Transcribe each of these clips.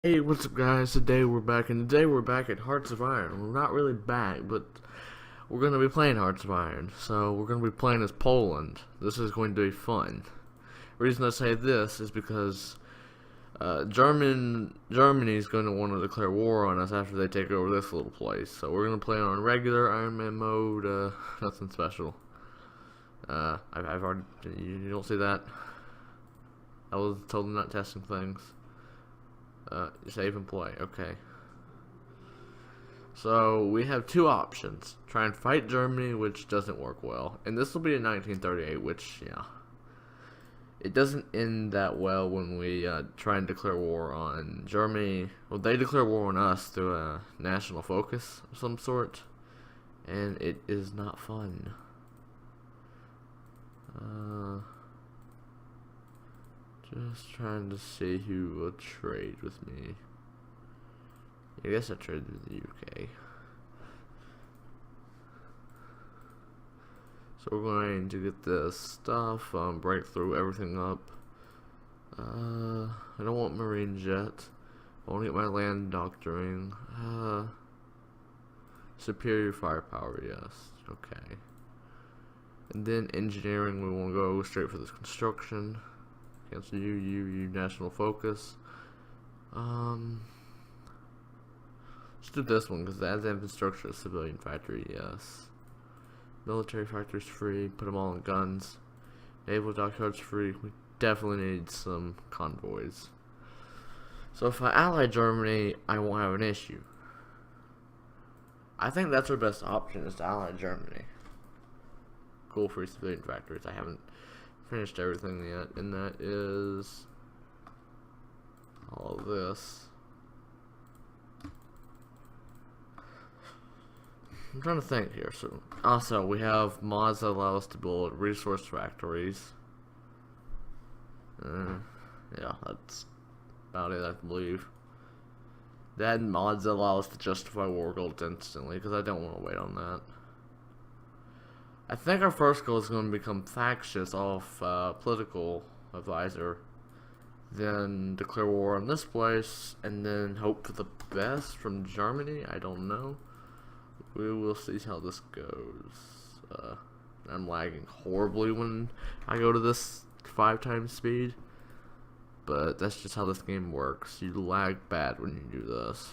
Hey, what's up, guys? Today we're back, and today we're back at Hearts of Iron. We're not really back, but we're going to be playing Hearts of Iron. So we're going to be playing as Poland. This is going to be fun. The reason I say this is because Germany is going to want to declare war on us after they take over this little place. So we're going to play on regular Iron Man mode, nothing special. I've already, you don't see that? I was totally not testing things. Save and play. Okay. So we have two options. Try and fight Germany, which doesn't work well. And this will be in 1938, which, yeah. It doesn't end that well when we try and declare war on Germany. Well, they declare war on us through a national focus of some sort. And it is not fun. Just trying to see who will trade with me. I guess I traded with the UK. So we're going to get this stuff, break through everything up. I don't want marine jet. I want to get my land doctoring. Superior firepower, yes. Okay. And then engineering, we want to go straight for this construction. Cancel you, national focus. Let's do this one, because adds infrastructure, civilian factory, yes. Military factories free, put them all in guns. Naval dockyards free, we definitely need some convoys. So if I ally Germany, I won't have an issue. I think that's our best option, is to ally Germany. Cool, free civilian factories. I haven't finished everything yet, and that is all of this. I'm trying to think here. So also we have mods that allow us to build resource factories. Yeah, that's about it, I believe. That mods that allow us to justify war goals instantly, because I don't want to wait on that. I think our first goal is going to become factious off political advisor, then declare war on this place, and then hope for the best from Germany. I don't know. We will see how this goes. I'm lagging horribly when I go to this 5 times speed, but that's just how this game works. You lag bad when you do this,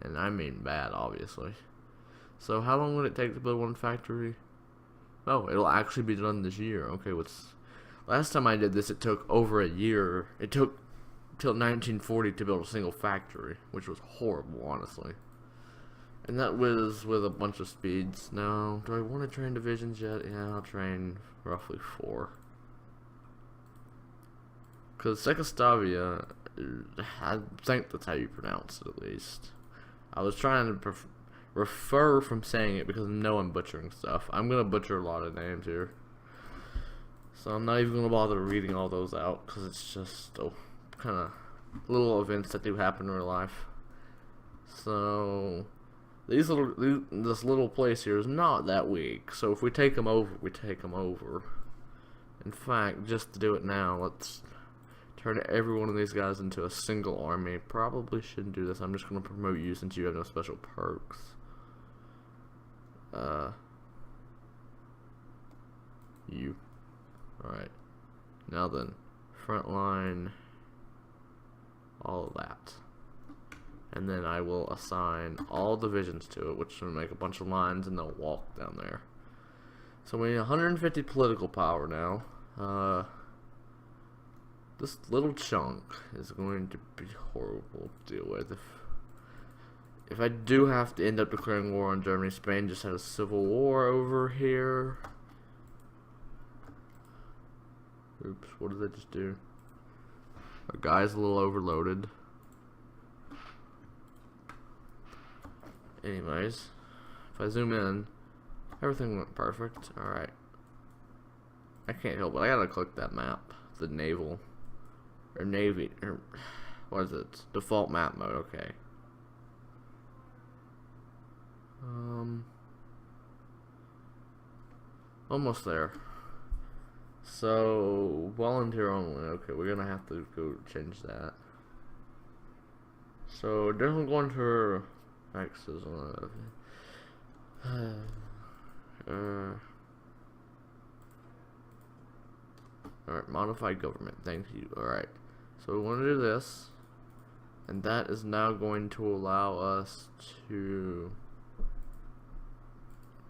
and I mean bad, obviously. So how long would it take to build one factory? Oh, it'll actually be done this year. Okay, last time I did this, it took over a year. It took till 1940 to build a single factory, which was horrible, honestly. And that was with a bunch of speeds. Now, do I want to train divisions yet? Yeah, I'll train roughly 4. Because Czechoslovakia, I think that's how you pronounce it, at least. I was trying to refer from saying it because I know I'm butchering stuff. I'm going to butcher a lot of names here. So I'm not even going to bother reading all those out, because it's just kind of little events that do happen in real life. So this little place here is not that weak. So if we take them over, we take them over. In fact, just to do it now, let's turn every one of these guys into a single army. Probably shouldn't do this. I'm just going to promote you since you have no special perks. You. Alright. Now then, front line, all of that. And then I will assign all divisions to it, which will make a bunch of lines and they'll walk down there. So we need 150 political power now. This little chunk is going to be horrible to deal with. If I do have to end up declaring war on Germany, Spain just had a civil war over here. Oops, what did I just do? Our guy's a little overloaded. Anyways, if I zoom in, everything went perfect. Alright. I can't help it. I gotta click that map. The naval. Or navy. Or what is it? Default map mode. Okay. Almost there. So, volunteer only. Okay, we're gonna have to go change that. So definitely going to Texas. Alright, modified government. Thank you. Alright. So we want to do this. And that is now going to allow us to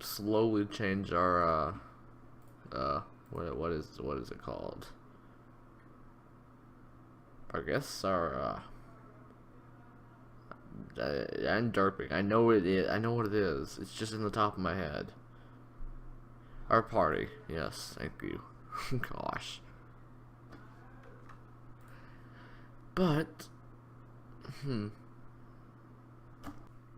slowly change our what is it called? I guess our I'm derping. I know it is. I know what it is. It's just in the top of my head. Our party. Yes, thank you. Gosh. But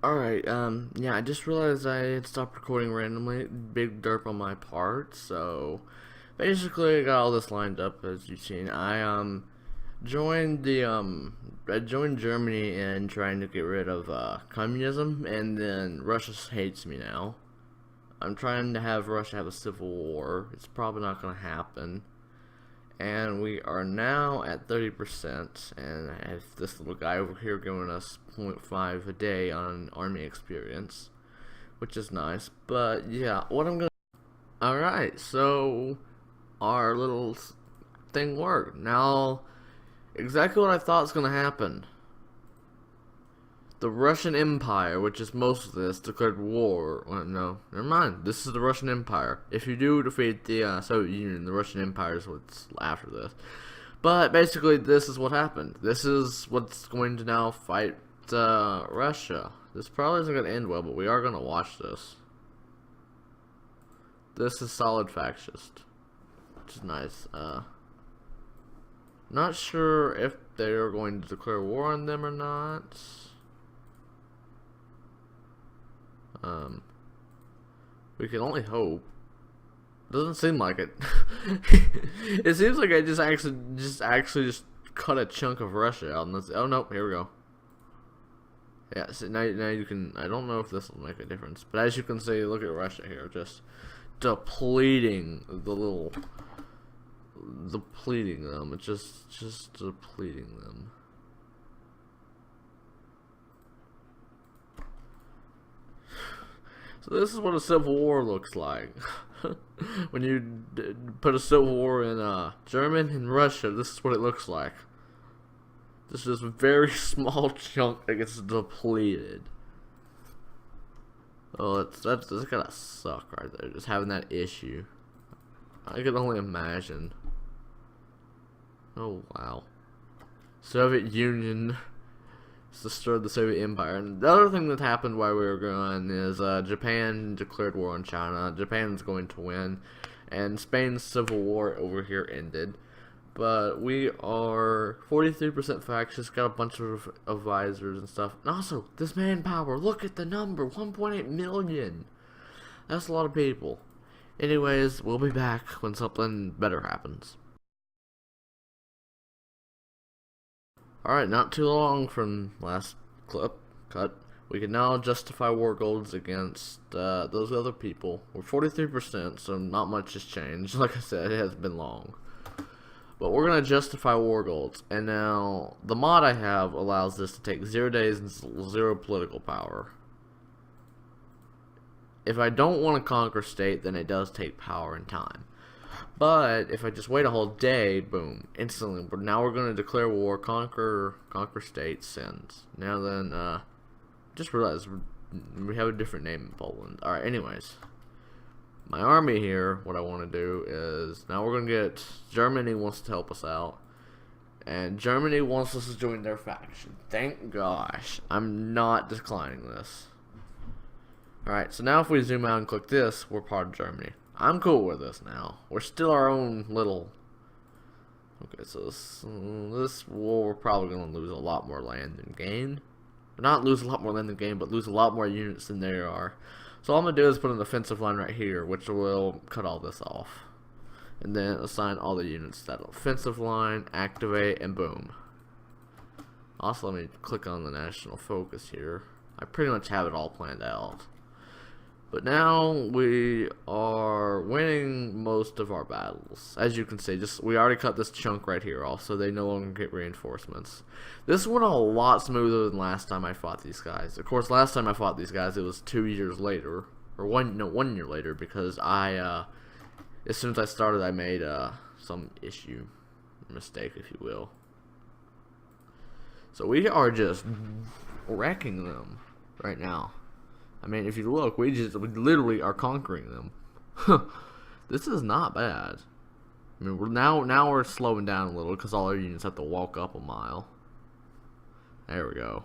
Alright, yeah, I just realized I had stopped recording randomly. Big derp on my part, so basically I got all this lined up as you've seen. I joined Germany in trying to get rid of communism, and then Russia hates me now. I'm trying to have Russia have a civil war. It's probably not gonna happen. And we are now at 30%, and I have this little guy over here giving us 0.5 a day on army experience, which is nice. But yeah, what I'm gonna... Alright, so our little thing worked. Now, exactly what I thought was gonna happen. The Russian Empire, which is most of this, declared war. Well, no, never mind. This is the Russian Empire. If you do defeat the Soviet Union, the Russian Empire is what's after this. But basically, this is what happened. This is what's going to now fight Russia. This probably isn't going to end well, but we are going to watch this. This is solid fascist, which is nice. Not sure if they are going to declare war on them or not. We can only hope. Doesn't seem like it. It seems like I just actually cut a chunk of Russia out. And let's, oh no, here we go. Yeah, so now you can. I don't know if this will make a difference, but as you can see, look at Russia here, just depleting depleting them. It's just depleting them. So this is what a civil war looks like. When you put a civil war in Germany and Russia, this is what it looks like. This is a very small chunk that gets depleted. Oh, that's gotta suck right there, just having that issue. I can only imagine. Oh wow. Soviet Union destroyed the Soviet Empire. And the other thing that happened while we were going is Japan declared war on China. Japan's going to win, and Spain's civil war over here ended. But we are 43% fascist, got a bunch of advisors and stuff. And also, this manpower, look at the number, 1.8 million. That's a lot of people. Anyways, we'll be back when something better happens. Alright, not too long from last cut. We can now justify war goals against those other people. We're 43%, so not much has changed. Like I said, it hasn't been long. But we're going to justify war goals. And now, the mod I have allows this to take 0 days and 0 political power. If I don't want to conquer state, then it does take power and time. But if I just wait a whole day, boom, instantly. But now we're going to declare war, conquer state, sends. Now then, just realized we have a different name in Poland. Alright, anyways. My army here, what I want to do is, now we're going to get, Germany wants to help us out. And Germany wants us to join their faction. Thank gosh. I'm not declining this. Alright, so now if we zoom out and click this, we're part of Germany. I'm cool with this now. We're still our own little... Okay, so this war, we're probably going to lose a lot more land than gain. Not lose a lot more land than gain, but lose a lot more units than there are. So all I'm going to do is put an offensive line right here, which will cut all this off. And then assign all the units to that offensive line, activate, and boom. Also, let me click on the national focus here. I pretty much have it all planned out. But now we are winning most of our battles. As you can see, we already cut this chunk right here off, so they no longer get reinforcements. This went a lot smoother than last time I fought these guys. Of course, last time I fought these guys, it was 2 years later, or 1 year later, because as soon as I started, I made some mistake, if you will. So we are just wrecking them right now. I mean, if you look, we literally are conquering them. This is not bad. I mean, now we're slowing down a little because all our units have to walk up a mile. There we go.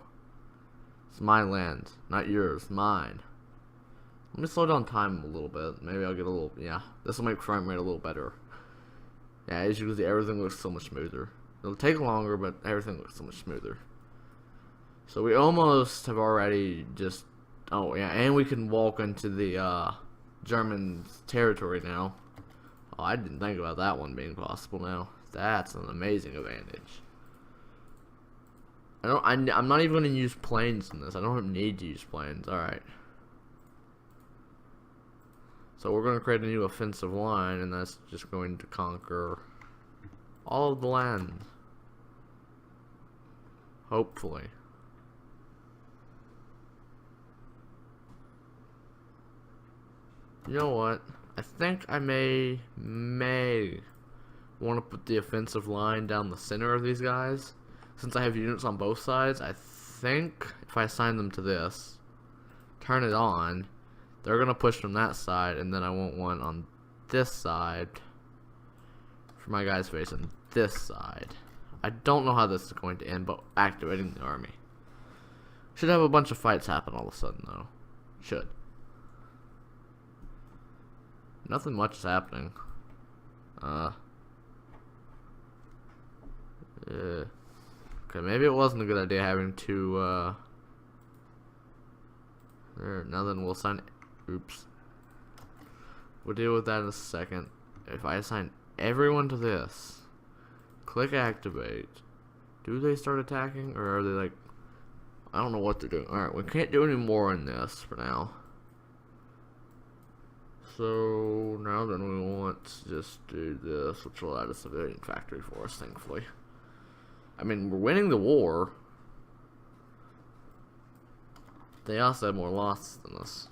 It's my land, not yours, mine. Let me slow down time a little bit. Maybe I'll get a little, yeah. This will make frame rate a little better. Yeah, as you can see, everything looks so much smoother. It'll take longer, but everything looks so much smoother. So we almost have already just... Oh, yeah, and we can walk into the German territory now. Oh, I didn't think about that one being possible now. That's an amazing advantage. I'm not even going to use planes in this. I don't need to use planes. Alright. So we're going to create a new offensive line, and that's just going to conquer all of the land. Hopefully. You know what? I think I may want to put the offensive line down the center of these guys. Since I have units on both sides, I think if I assign them to this, turn it on, they're going to push from that side, and then I want one on this side for my guys facing this side. I don't know how this is going to end, but activating the army. Should have a bunch of fights happen all of a sudden, though. Should. Nothing much is happening. Okay, maybe it wasn't a good idea having to, there, now then we'll assign, oops. We'll deal with that in a second. If I assign everyone to this, click activate, do they start attacking, or are they like, I don't know what they're doing. Alright, we can't do any more in this for now. So now then we want to just do this, which will add a civilian factory for us, thankfully. I mean, we're winning the war. They also have more losses than us.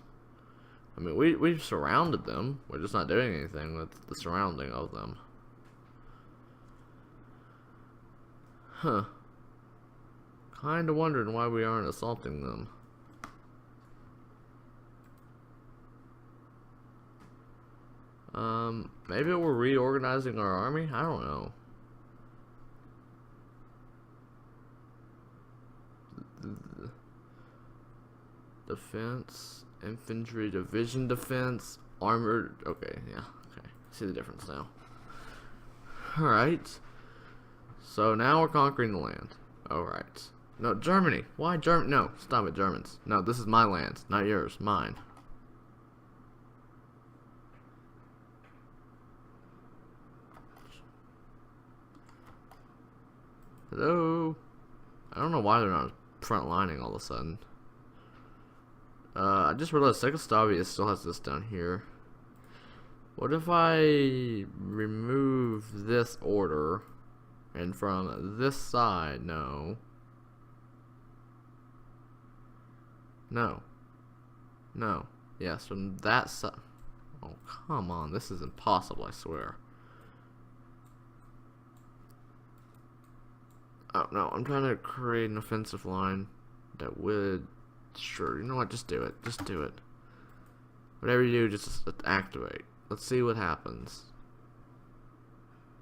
I mean, we've surrounded them. We're just not doing anything with the surrounding of them. Huh. Kinda wondering why we aren't assaulting them. Maybe we're reorganizing our army? I don't know. Defense, infantry, division defense, armored, okay, yeah, okay. See the difference now. Alright. So now we're conquering the land. Alright. No, Germany. Why Germany? No, stop it, Germans. No, this is my land, not yours, mine. Hello? I don't know why they're not front lining all of a sudden. I just realized Czechoslovakia still has this down here. What if I remove this order and from this side, no. No. No. Yes, from that side. Oh, come on. This is impossible, I swear. Oh, no. I'm trying to create an offensive line that would... Sure, you know what? Just do it. Just do it. Whatever you do, just activate. Let's see what happens.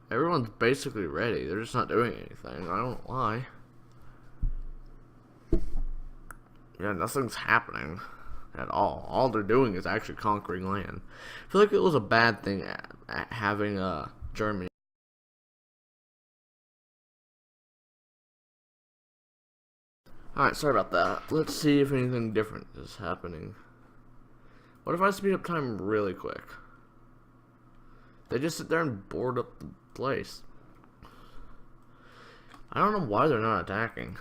Everyone's basically ready. They're just not doing anything. I don't know why. Yeah, nothing's happening at all. All they're doing is actually conquering land. I feel like it was a bad thing having Germany. Alright, sorry about that. Let's see if anything different is happening. What if I speed up time really quick? They just sit there and board up the place. I don't know why they're not attacking.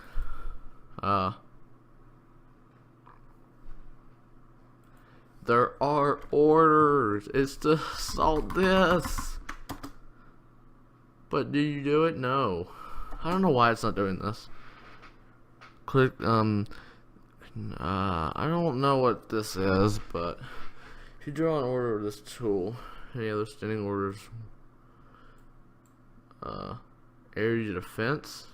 There are orders. It's to assault this. But do you do it? No. I don't know why it's not doing this. Click, I don't know what this is, but if you draw an order of this tool, any other standing orders, area defense.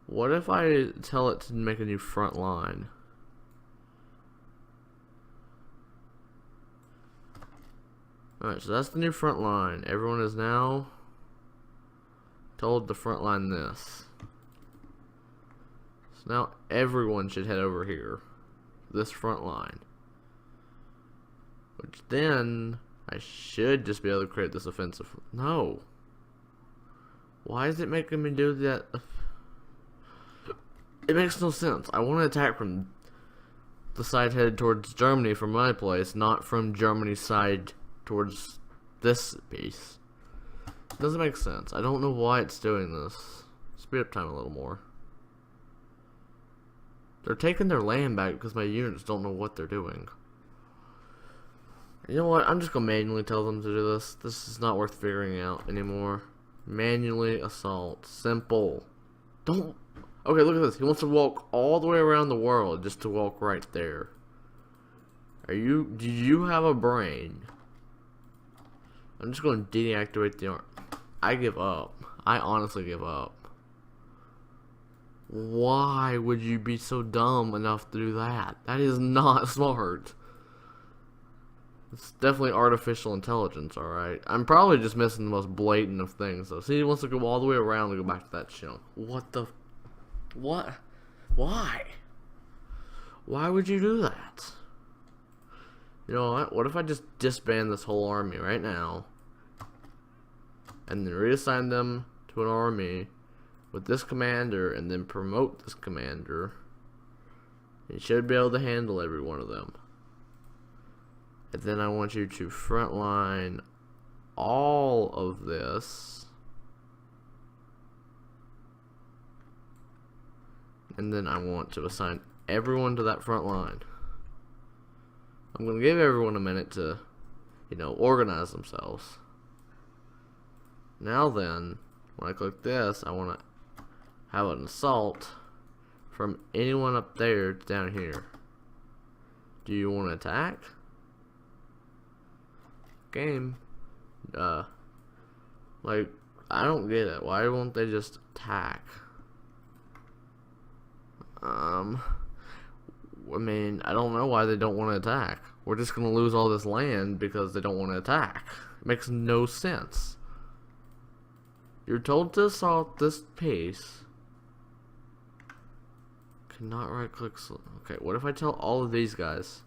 What if I tell it to make a new front line? Alright, so that's the new front line. Everyone is now told to front line this. So now everyone should head over here. This front line. Which then I should just be able to create this offensive. No. Why is it making me do that? It makes no sense. I want to attack from the side headed towards Germany from my place, not from Germany's side towards this piece. It doesn't make sense. I don't know why it's doing this. Speed up time a little more. They're taking their land back because my units don't know what they're doing. You know what? I'm just gonna manually tell them to do this. This is not worth figuring out anymore. Manually assault. Simple. Don't. Okay, look at this. He wants to walk all the way around the world just to walk right there. Do you have a brain? I'm just going to deactivate the arm. I give up. I honestly give up. Why would you be so dumb enough to do that? That is not smart. It's definitely artificial intelligence, alright? I'm probably just missing the most blatant of things, though. See, he wants to go all the way around to go back to that chunk. What the... What? Why? Why would you do that? You know what if I just disband this whole army right now and then reassign them to an army with this commander and then promote this commander? You should be able to handle every one of them. And then I want you to frontline all of this. And then I want to assign everyone to that front line. I'm going to give everyone a minute to, organize themselves. Now then, when I click this, I want to have an assault from anyone up there to down here. Do you want to attack? Game. Like, I don't get it. Why won't they just attack? I mean, I don't know why they don't want to attack. We're just going to lose all this land because they don't want to attack. It makes no sense. You're told to assault this piece. Cannot right click. Okay, what if I tell all of these guys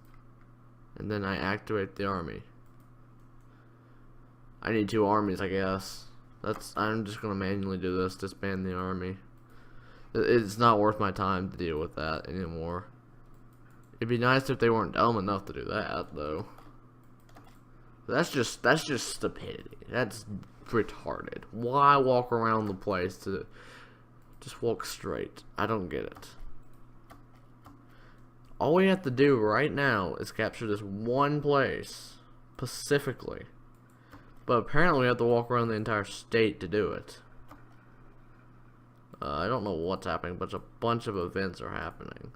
and then I activate the army? I need 2 armies, I guess. I'm just going to manually do this, disband the army. It's not worth my time to deal with that anymore. It'd be nice if they weren't dumb enough to do that, though. That's just stupidity. That's retarded. Why walk around the place to just walk straight? I don't get it. All we have to do right now is capture this one place, specifically. But apparently we have to walk around the entire state to do it. I don't know what's happening, but a bunch of events are happening.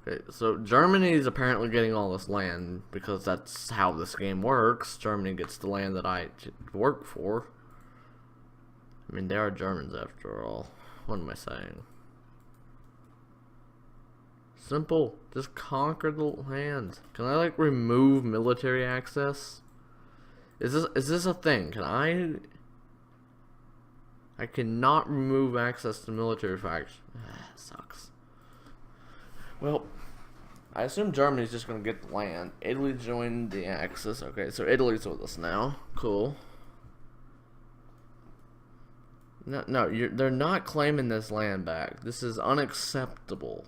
Okay, so Germany is apparently getting all this land because that's how this game works. Germany gets the land that I work for. I mean, they are Germans after all. What am I saying? Simple. Just conquer the land. Can I, like, remove military access? Is this a thing? I cannot remove access to military faction. Sucks. Well, I assume Germany's just gonna get the land. Italy joined the Axis. Okay, so Italy's with us now. Cool. No, they're not claiming this land back. This is unacceptable.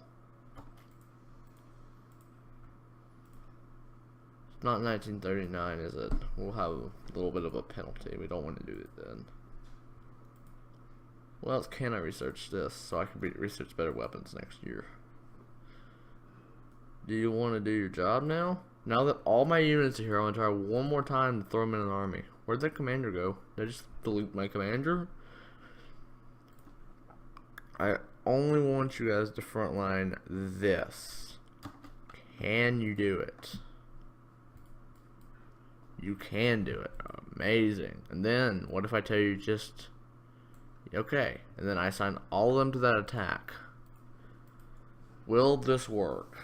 It's not 1939, is it? We'll have a little bit of a penalty. We don't want to do it then. What else can I research this so I can research better weapons next year? Do you want to do your job now? Now that all my units are here, I want to try one more time to throw them in an army. Where'd that commander go? Did I just delete my commander? I only want you guys to frontline this. Can you do it? You can do it. Amazing. And then, what if I tell you just... Okay. And then I assign all of them to that attack. Will this work?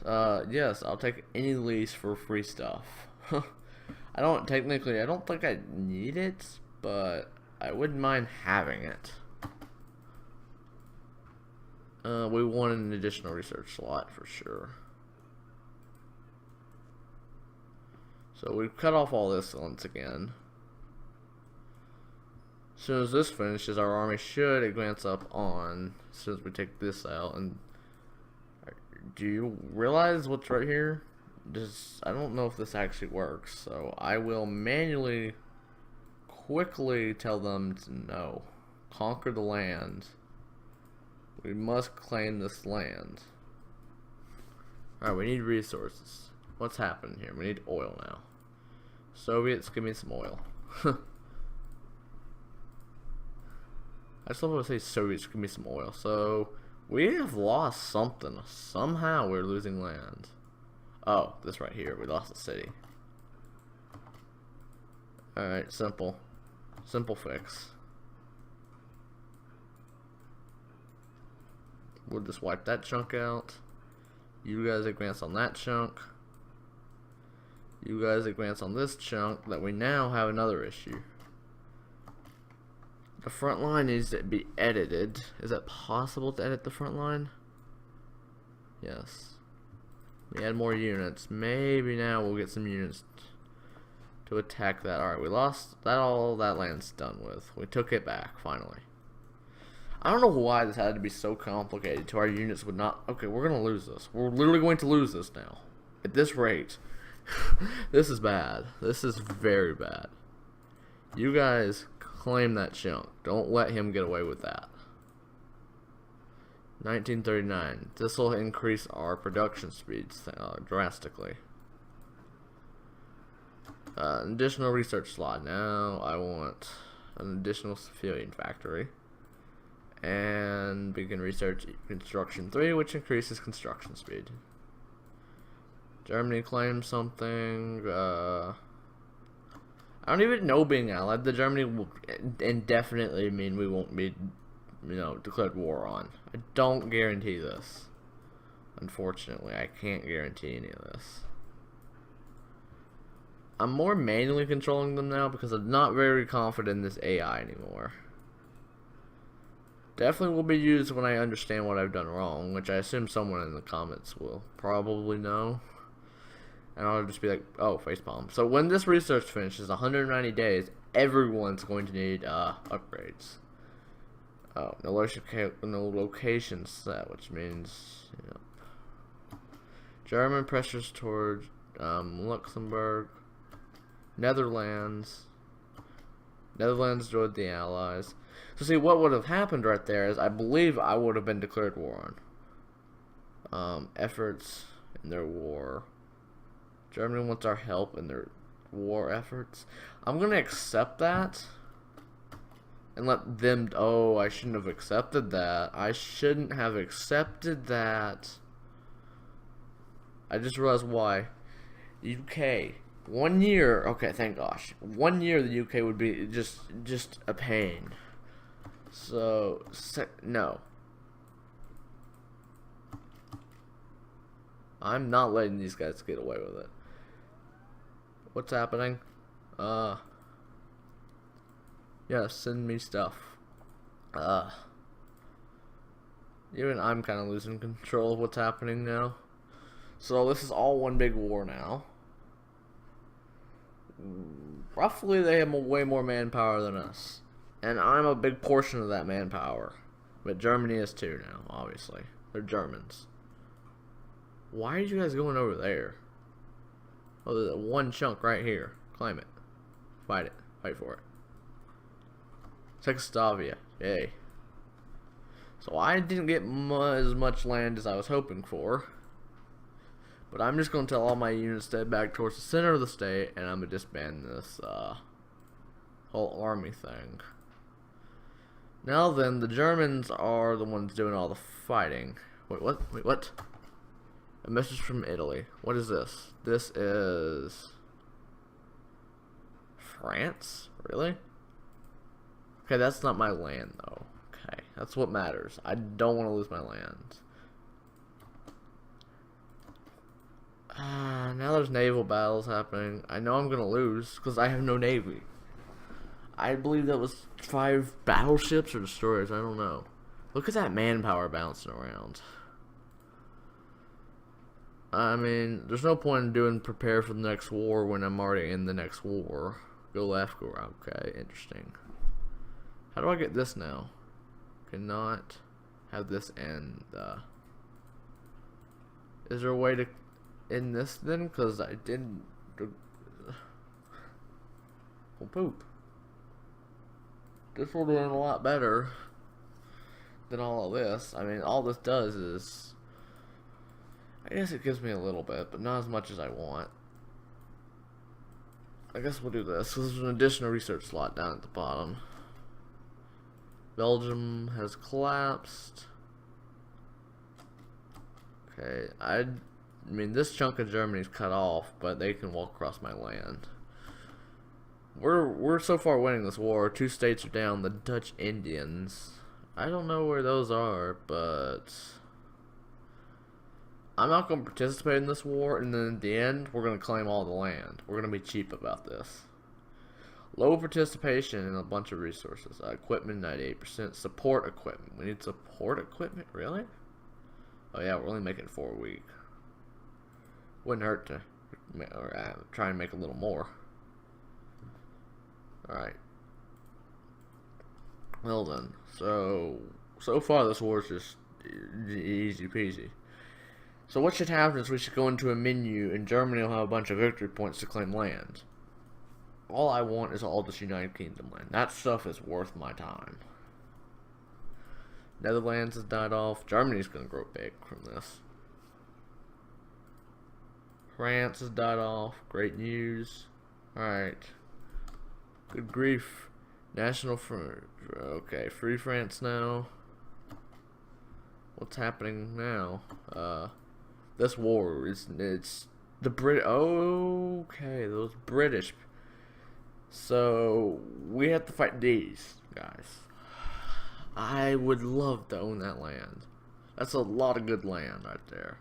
Yes, I'll take any lease for free stuff. I don't think I need it, but I wouldn't mind having it. We want an additional research slot for sure. So we've cut off all this once again. As soon as this finishes, our army should advance up on, as soon as we take this out. And do you realize what's right here? I don't know if this actually works, so I will manually quickly tell them to no. Conquer the land. We must claim this land. Alright, we need resources. What's happening here? We need oil now. Soviets, give me some oil. I just love when I say Soviets, give me some oil. So, we have lost something. Somehow we're losing land. Oh, this right here. We lost the city. Alright, simple. Simple fix. We'll just wipe that chunk out. You guys advance on that chunk. You guys advance on this chunk that we now have another issue. The front line needs to be edited. Is it possible to edit the front line? Yes. We add more units. Maybe now we'll get some units to attack that. Alright, we lost that. All that land's done with. We took it back, finally. I don't know why this had to be so complicated to our units would not... Okay, we're going to lose this. We're literally going to lose this now. At this rate. This is bad. This is very bad. You guys claim that chunk. Don't let him get away with that. 1939. This will increase our production speeds drastically. An additional research slot. Now I want an additional civilian factory. And we can research construction 3, which increases construction speed. Germany claims something. I don't even know being allied to Germany will indefinitely mean we won't be, declared war on. I don't guarantee this. Unfortunately, I can't guarantee any of this. I'm more manually controlling them now because I'm not very confident in this AI anymore. Definitely will be used when I understand what I've done wrong, which I assume someone in the comments will probably know. And I'll just be like, oh, facepalm. So when this research finishes, 190 days, everyone's going to need upgrades. Oh, no location set, which means German pressures towards Luxembourg, Netherlands. Netherlands joined the Allies. So see, what would have happened right there is I believe I would have been declared war on. Efforts in their war. Germany wants our help in their war efforts. I'm going to accept that. And let them... Oh, I shouldn't have accepted that. I shouldn't have accepted that. I just realized why. UK. 1 year... Okay, thank gosh. 1 year the UK would be just a pain. So... No. I'm not letting these guys get away with it. What's happening? Yeah, send me stuff. Even I'm kind of losing control of what's happening now. So this is all one big war now. Roughly, they have way more manpower than us. And I'm a big portion of that manpower. But Germany is too now, obviously. They're Germans. Why are you guys going over there? Oh, there's one chunk right here. Claim it. Fight it. Fight for it. Czechoslovakia. Yay. So I didn't get as much land as I was hoping for. But I'm just going to tell all my units to head back towards the center of the state, and I'm going to disband this whole army thing. Now then, the Germans are the ones doing all the fighting. Wait, what? Wait, what? A message from Italy. What is this? This is France? Really? Okay, that's not my land, though. Okay, that's what matters. I don't want to lose my land. Now there's naval battles happening. I know I'm gonna lose because I have no navy. I believe that was 5 battleships or destroyers. I don't know. Look at that manpower bouncing around. I mean, there's no point in doing prepare for the next war when I'm already in the next war. Go left, go right. Okay, interesting. How do I get this now? Cannot have this end. Is there a way to end this then? Because I didn't. Well, poop. This will be a lot better than all of this. I mean, all this does is, I guess it gives me a little bit, but not as much as I want. I guess we'll do this. So there's an additional research slot down at the bottom. Belgium has collapsed. Okay, I mean, this chunk of Germany's cut off, but they can walk across my land. We're so far winning this war. 2 states are down. The Dutch Indians. I don't know where those are, but I'm not going to participate in this war. And then at the end, we're going to claim all the land. We're going to be cheap about this. Low participation in a bunch of resources. Equipment 98%. Support equipment. We need support equipment. Really? Oh yeah, we're only making 4 a week. Wouldn't hurt to try and make a little more. Alright. Well then. So far this war is just easy peasy. So what should happen is we should go into a menu and Germany will have a bunch of victory points to claim land. All I want is all this United Kingdom land. That stuff is worth my time. Netherlands has died off. Germany's gonna grow big from this. France has died off. Great news. Alright. Good grief. National okay, Free France now. What's happening now? This war is, it's the okay, those British. So we have to fight these guys. I would love to own that land. That's a lot of good land right there.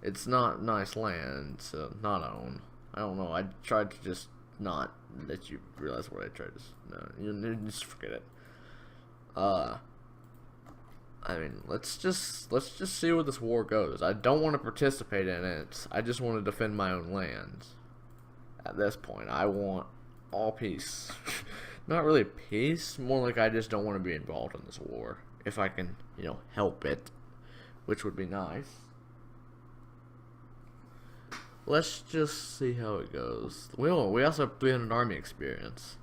It's not nice land to not own. I don't know. I tried to just not let you realize what I tried to. No, you just forget it. I mean, let's just see where this war goes. I don't want to participate in it. I just want to defend my own land. At this point, I want all peace. Not really peace, more like I just don't want to be involved in this war. If I can, you know, help it, which would be nice. Let's just see how it goes. We also have 300 army experience.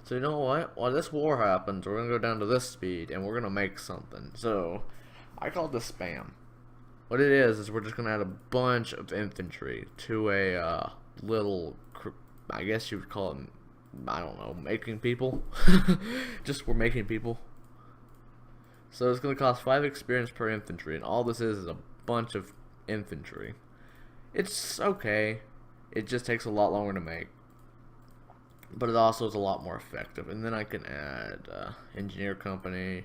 So you know what? While this war happens, we're going to go down to this speed, and we're going to make something. So, I call this spam. What it is we're just going to add a bunch of infantry to a little, I guess you would call it, I don't know, making people. Just we're making people. So it's going to cost 5 experience per infantry, and all this is a bunch of infantry. It's okay. It just takes a lot longer to make. But it also is a lot more effective. And then I can add engineer company,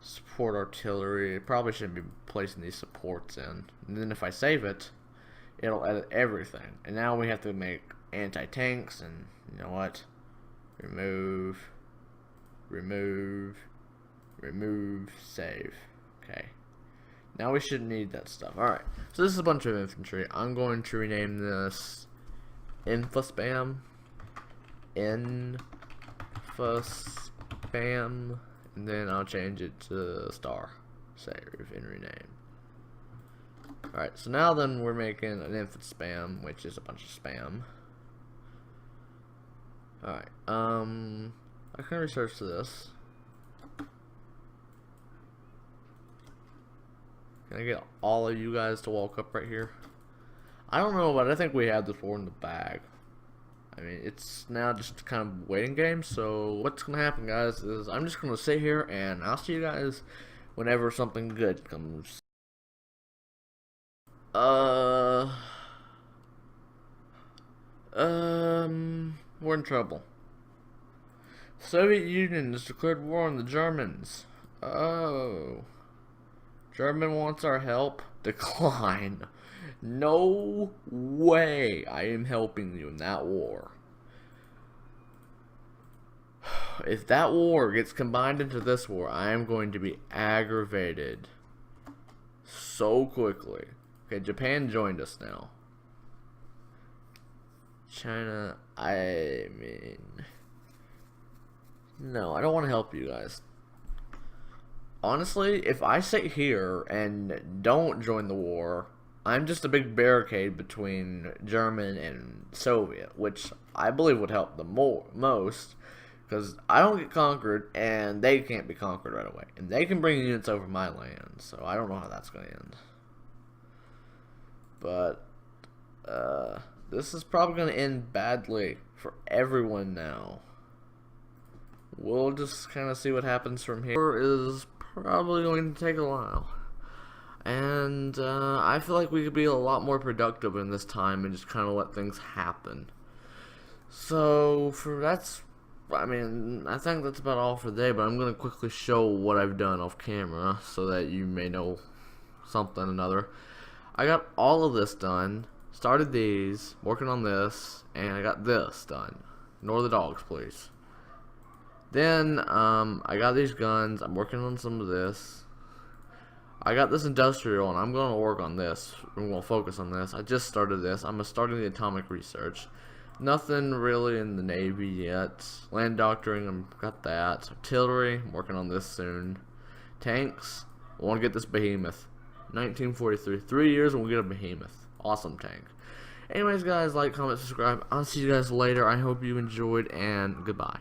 support artillery. I probably shouldn't be placing these supports in. And then if I save it, it'll edit everything. And now we have to make anti-tanks, and you know what? Remove, save. Okay. Now we shouldn't need that stuff. Alright, so this is a bunch of infantry. I'm going to rename this Infospam. Infospam. And then I'll change it to star. Save and rename. Alright, so now then we're making an Infospam, which is a bunch of spam. Alright, I can research this. Can I get all of you guys to walk up right here? I don't know, but I think we have this war in the bag. I mean, it's now just kind of a waiting game, so what's going to happen, guys, is I'm just going to sit here, and I'll see you guys whenever something good comes. We're in trouble. Soviet Union has declared war on the Germans. Oh. German wants our help? Decline. No way I am helping you in that war. If that war gets combined into this war, I am going to be aggravated so quickly. Okay, Japan joined us now. China, I mean... No, I don't want to help you guys. Honestly, if I sit here and don't join the war, I'm just a big barricade between German and Soviet, which I believe would help them most, because I don't get conquered, and they can't be conquered right away. And they can bring units over my land, so I don't know how that's going to end. But, this is probably going to end badly for everyone now. We'll just kind of see what happens from here. Is probably going to take a while. And I feel like we could be a lot more productive in this time and just kind of let things happen. So, I think that's about all for today, but I'm going to quickly show what I've done off camera so that you may know something or another. I got all of this done, started these, working on this, and I got this done. Ignore the dogs, please. Then, I got these guns, I'm working on some of this. I got this industrial, and I'm going to work on this. I'm going to focus on this. I just started this. I'm starting the atomic research. Nothing really in the Navy yet. Land doctoring, I've got that. Artillery, I'm working on this soon. Tanks, I want to get this behemoth. 1943, 3 years and we'll get a behemoth. Awesome tank. Anyways, guys, like, comment, subscribe. I'll see you guys later. I hope you enjoyed, and goodbye.